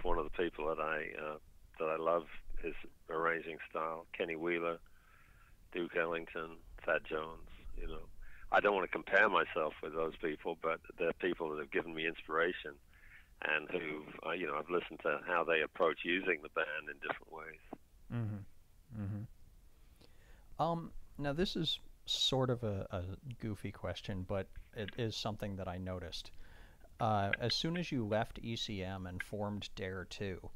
one of the people that I love his arranging style. Kenny Wheeler, Duke Ellington, Thad Jones. I don't want to compare myself with those people, but they're people that have given me inspiration, and who I've listened to how they approach using the band in different ways. Mm-hmm. Mm-hmm. Now this is sort of a goofy question, but it is something that I noticed. As soon as you left ECM and formed Dare 2,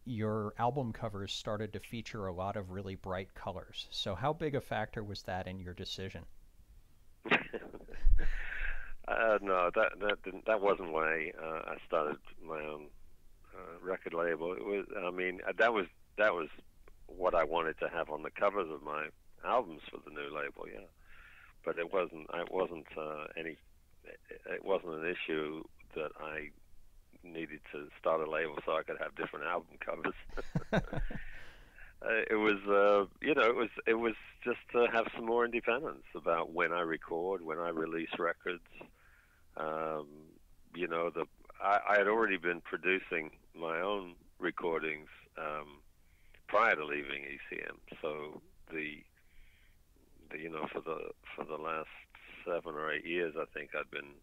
your album covers started to feature a lot of really bright colors. So how big a factor was that in your decision? No, that wasn't why I started my own record label. It was, that was what I wanted to have on the covers of my albums for the new label. Yeah, but it wasn't an issue that I needed to start a label so I could have different album covers. It was just to have some more independence about when I record, when I release records. I had already been producing my own recordings prior to leaving ECM, so for the last 7 or 8 years, I think I'd been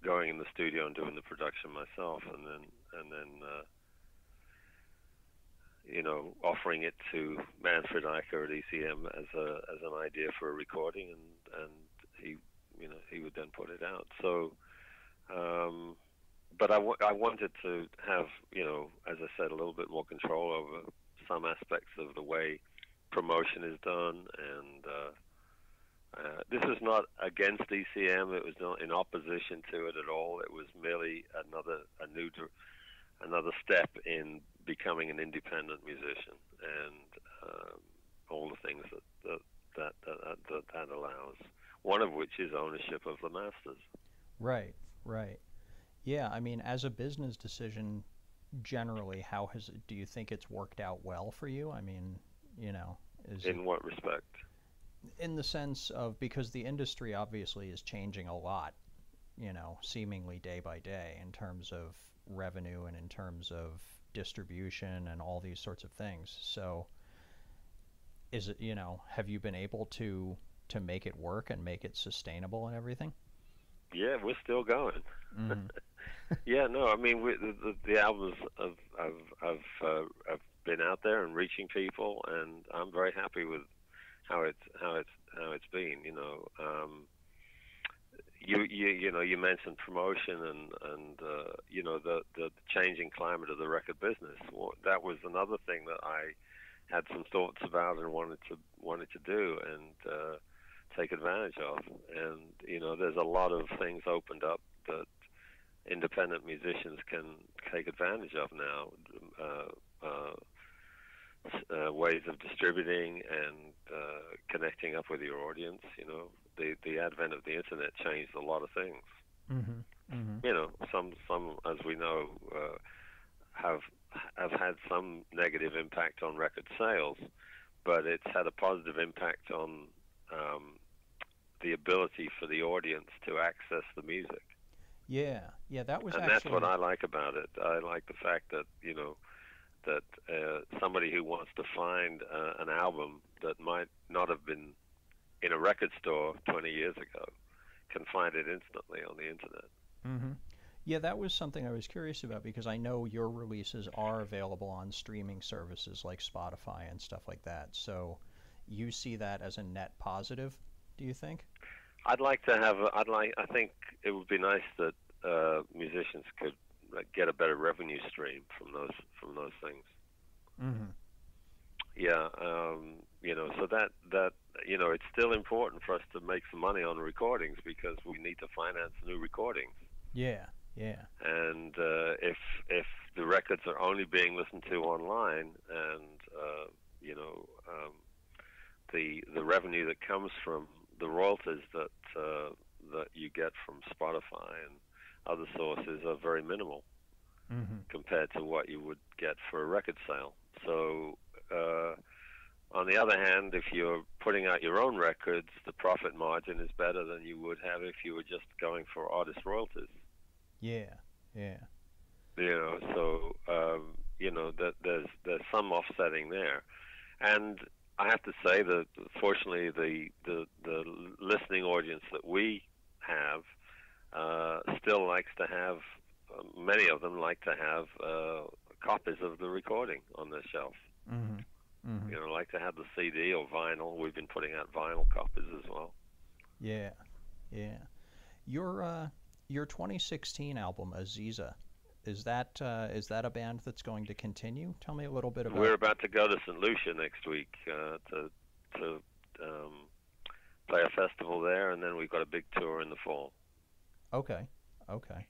going in the studio and doing the production myself, and then offering it to Manfred Eicher at ECM as an idea for a recording, and he would then put it out. So, but I wanted to have, as I said, a little bit more control over some aspects of the way promotion is done, and this is not against ECM. It was not in opposition to it at all. It was merely another step in becoming an independent musician, and all the things that allows. One of which is ownership of the masters. Right. Yeah, I mean, as a business decision, generally, do you think it's worked out well for you? I mean, in what respect? In the sense of, because the industry obviously is changing a lot, seemingly day by day, in terms of revenue and in terms of distribution and all these sorts of things. So is it, have you been able to make it work and make it sustainable and everything? Yeah, we're still going. Mm-hmm. Yeah, no, I mean, the albums have been out there and reaching people, and I'm very happy with how it's been. You mentioned promotion and the changing climate of the record business. Well, that was another thing that I had some thoughts about and wanted to do and take advantage of. And there's a lot of things opened up that independent musicians can take advantage of now. Ways of distributing and connecting up with your audience. The advent of the internet changed a lot of things. Mm-hmm. Mm-hmm. Some, as we know, have had some negative impact on record sales, but it's had a positive impact on the ability for the audience to access the music. Yeah, that was. And that's what I like about it. I like the fact that that somebody who wants to find an album that might not have been in a record store 20 years ago can find it instantly on the internet. Mm-hmm. Yeah, that was something I was curious about, because I know your releases are available on streaming services like Spotify and stuff like that. So you see that as a net positive, do you think? I think it would be nice that musicians could get a better revenue stream from those things. Mm-hmm. yeah. So that it's still important for us to make some money on recordings because we need to finance new recordings. Yeah, yeah. And if the records are only being listened to online, and you know, the revenue that comes from the royalties that you get from Spotify and other sources are very minimal Mm-hmm. compared to what you would get for a record sale. So, on the other hand, if you're putting out your own records, the profit margin is better than you would have if you were just going for artist royalties. Yeah, yeah. That there's some offsetting there, and I have to say that fortunately the listening audience that we have still likes to have many of them like to have copies of the recording on their shelf. Mm-hmm. Mm-hmm. Like to have the CD or vinyl. We've been putting out vinyl copies as well. Yeah, yeah. Your 2016 album, Aziza, is that a band that's going to continue? Tell me a little bit about. We're about to go to St. Lucia next week to play a festival there, and then we've got a big tour in the fall. Okay, okay.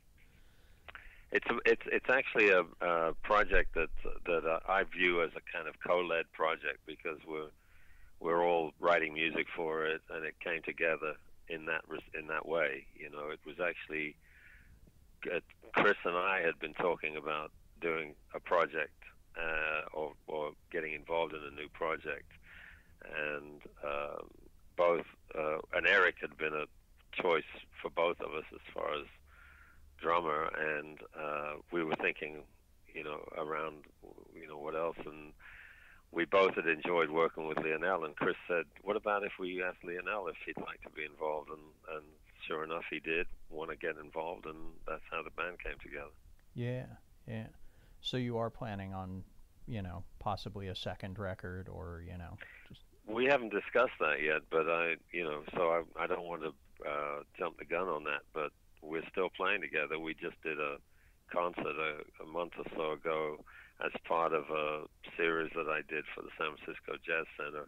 It's actually a project that I view as a kind of co-led project because we're all writing music for it, and it came together in that way. It was actually Chris and I had been talking about doing a project or getting involved in a new project, and both and Eric had been a choice for both of us as far as drummer, and we were thinking, around, what else, and we both had enjoyed working with Lionel, and Chris said, what about if we asked Lionel if he'd like to be involved, and sure enough, he did want to get involved, and that's how the band came together. Yeah, yeah. So you are planning on, possibly a second record, or, just... We haven't discussed that yet, but I don't want to jump the gun on that, but we're still playing together. We just did a concert a month or so ago as part of a series that I did for the San Francisco Jazz Center.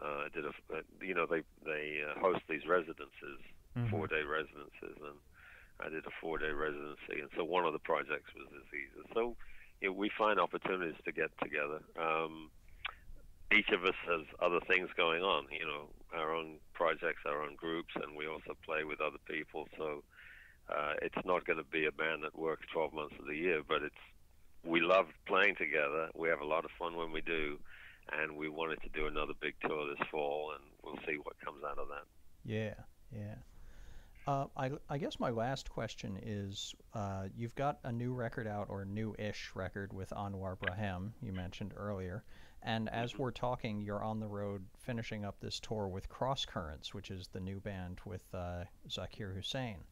I did they host these residences, Mm-hmm. 4-day residences, and I did a 4-day residency, and so one of the projects was Aziza. So we find opportunities to get together. Each of us has other things going on, our own projects, our own groups, and we also play with other people. So it's not going to be a band that works 12 months of the year, but we love playing together. We have a lot of fun when we do, and we wanted to do another big tour this fall, and we'll see what comes out of that. Yeah, yeah. I guess my last question is, you've got a new record out, or new-ish record, with Anwar Brahim, you mentioned earlier, and as we're talking, you're on the road finishing up this tour with Cross Currents, which is the new band with Zakir Hussain.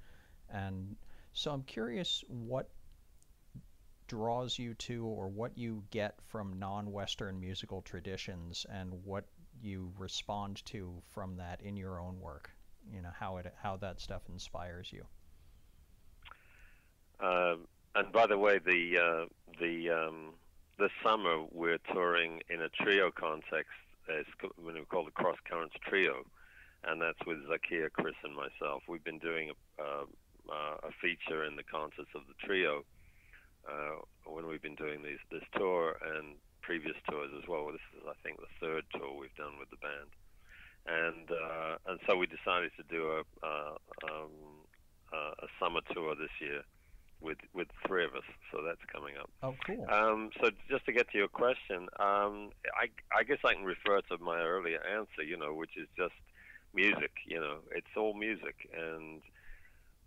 And so I'm curious what draws you to, or what you get from non-Western musical traditions, and what you respond to from that in your own work. How that stuff inspires you. And by the way, this summer we're touring in a trio context. It's we call the Cross Currents Trio, and that's with Zakir, Chris, and myself. We've been doing a feature in the concerts of the trio when we've been doing this tour and previous tours as well. This is, I think, the third tour we've done with the band. And so we decided to do a summer tour this year with three of us. So that's coming up. Oh, cool. So just to get to your question, I guess I can refer to my earlier answer, which is just music. It's all music, and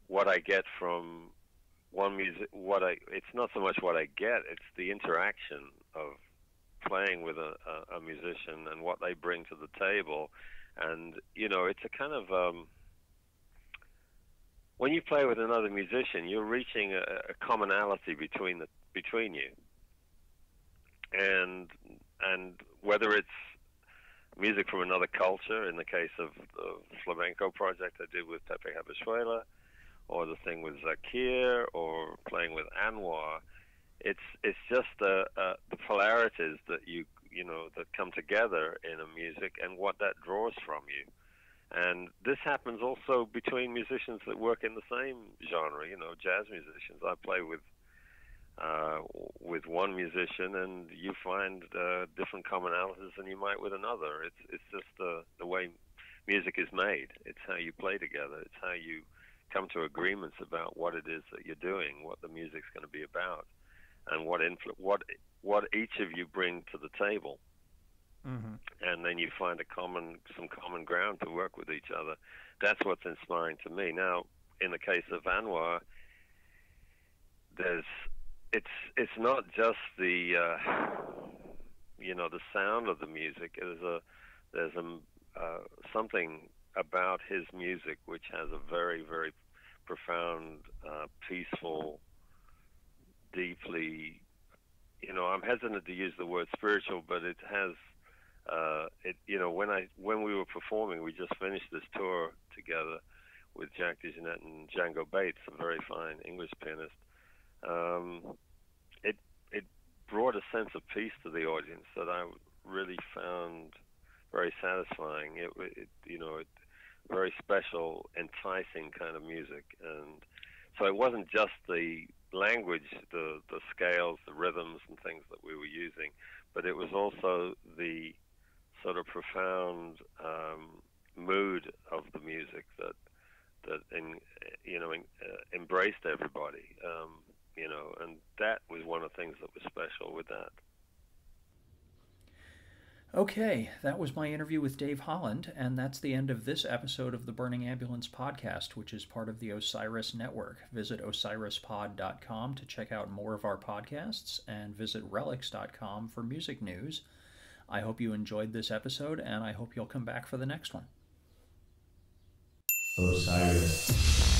what I get from one music, it's not so much what I get; it's the interaction of playing with a musician and what they bring to the table. And it's a kind of when you play with another musician, you're reaching a commonality between you, and whether it's music from another culture, in the case of the flamenco project I did with Pepe Habashuela, or the thing with Zakir, or playing with Anwar, it's just the polarities that you that come together in a music and what that draws from you. And this happens also between musicians that work in the same genre, jazz musicians. I play with one musician, and you find different commonalities than you might with another. It's just the way music is made. It's how you play together. It's how you come to agreements about what it is that you're doing, what the music's going to be about, and what each of you bring to the table. Mm-hmm. And then you find some common ground to work with each other. That's what's inspiring to me. Now, in the case of Anwar, it's not just the the sound of the music. There's something about his music which has a very, very profound, peaceful, deeply, I'm hesitant to use the word spiritual, but it has, when we were performing, we just finished this tour together with Jack DeJohnette and Django Bates, a very fine English pianist. It brought a sense of peace to the audience that I really found very satisfying. It very special, enticing kind of music. And so it wasn't just the language, the scales, the rhythms and things that we were using, but it was also the sort of profound mood of the music that embraced everybody, and that was one of the things that was special with that. Okay, that was my interview with Dave Holland, and that's the end of this episode of the Burning Ambulance podcast, which is part of the Osiris Network. Visit osirispod.com to check out more of our podcasts, and visit relics.com for music news. I hope you enjoyed this episode, and I hope you'll come back for the next one. Osiris.